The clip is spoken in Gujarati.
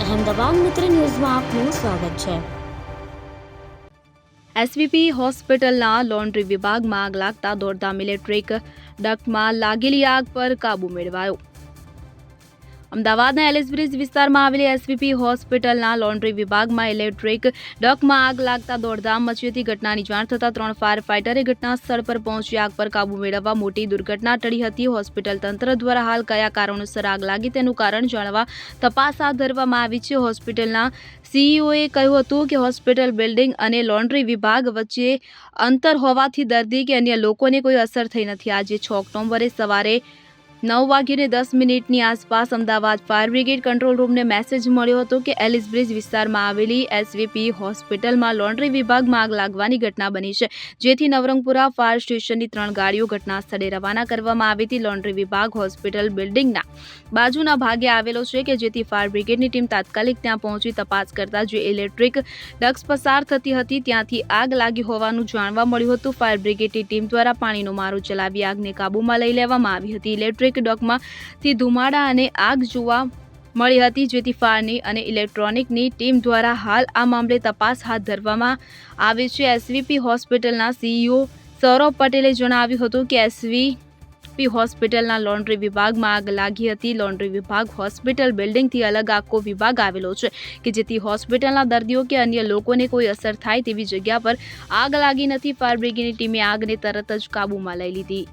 અહેમદાબાદ મિત્ર ન્યૂઝમાં આપનું સ્વાગત છે। એસવીપી હોસ્પિટલના લોન્ડ્રી વિભાગમાં આગ લાગતા દોડધામ ઇલેક્ટ્રિક ડક્ટમાં લાગેલી આગ પર કાબૂ મેળવાયો। અમદાવાદના એલિસબ્રિજ વિસ્તારમાં આવેલી એસવીપી હોસ્પિટલના લોન્ડ્રી વિભાગમાં ઇલેક્ટ્રિક ડક્ટમાં આગ લાગતા દોડધામ મચી હતી। ઘટનાની જાણ થતાં 3 ફાયર ફાઇટરે ઘટના સ્થળ પર પહોંચી આગ પર કાબૂ મેળવવા મોટી દુર્ઘટના ટળી હતી। હોસ્પિટલ તંત્ર દ્વારા હાલ કયા કારણોસર આગ લાગી તેનું કારણ જાણવા તપાસ હાથ ધરવામાં આવી છે। હોસ્પિટલના સીઈઓએ કહ્યું હતું કે હોસ્પિટલ બિલ્ડિંગ અને લોન્ડ્રી વિભાગ વચ્ચે અંતર હોવાથી દર્દી કે અન્ય લોકોને કોઈ અસર થઈ નથી। આજે 6 ઓક્ટોબરે સવારે 9:10 આસપાસ અમદાવાદ ફાયર બ્રિગેડ કંટ્રોલ રૂમને મેસેજ મળ્યો હતો કે એલિસબ્રિજ વિસ્તારમાં આવેલી એસવીપી હોસ્પિટલમાં લોન્ડ્રી વિભાગમાં આગ લાગવાની ઘટના બની છે, જેથી નવરંગપુરા ફાયર સ્ટેશનની 3 ગાડીઓ ઘટના સ્થળે રવાના કરવામાં આવી હતી। લોન્ડ્રી વિભાગ હોસ્પિટલ બિલ્ડિંગના બાજુના ભાગે આવેલો છે કે જેથી ફાયર બ્રિગેડની ટીમ તાત્કાલિક ત્યાં પહોંચી તપાસ કરતા જે ઇલેક્ટ્રિક ડક્ટ્સ પસાર થતી હતી ત્યાંથી આગ લાગી હોવાનું જાણવા મળ્યું હતું। ફાયર બ્રિગેડની ટીમ દ્વારા પાણીનો મારો ચલાવી આગને કાબૂમાં લઈ લેવામાં આવી હતી। ઇલેક્ટ્રિક ડક્ટમાંથી ધુમાડા અને આગ જોવા મળી હતી, જેથી ફાયરની અને ઇલેક્ટ્રોનિકની ટીમ દ્વારા હાલ આ મામલે તપાસ હાથ ધરવામાં આવી છે। એસવીપી હોસ્પિટલના સીઈઓ સૌરભ પટેલે જણાવ્યું હતું કે એસવીપી હોસ્પિટલના લોન્ડ્રી વિભાગમાં આગ લાગી હતી। લોન્ડ્રી વિભાગ હોસ્પિટલ બિલ્ડિંગથી અલગ આખો વિભાગ આવેલો છે કે જેથી હોસ્પિટલના દર્દીઓ કે અન્ય લોકોને કોઈ અસર થાય તેવી જગ્યા પર આગ લાગી નથી। ફાયર બ્રિગેડની ટીમે આગને તરત જ કાબૂમાં લઈ લીધી।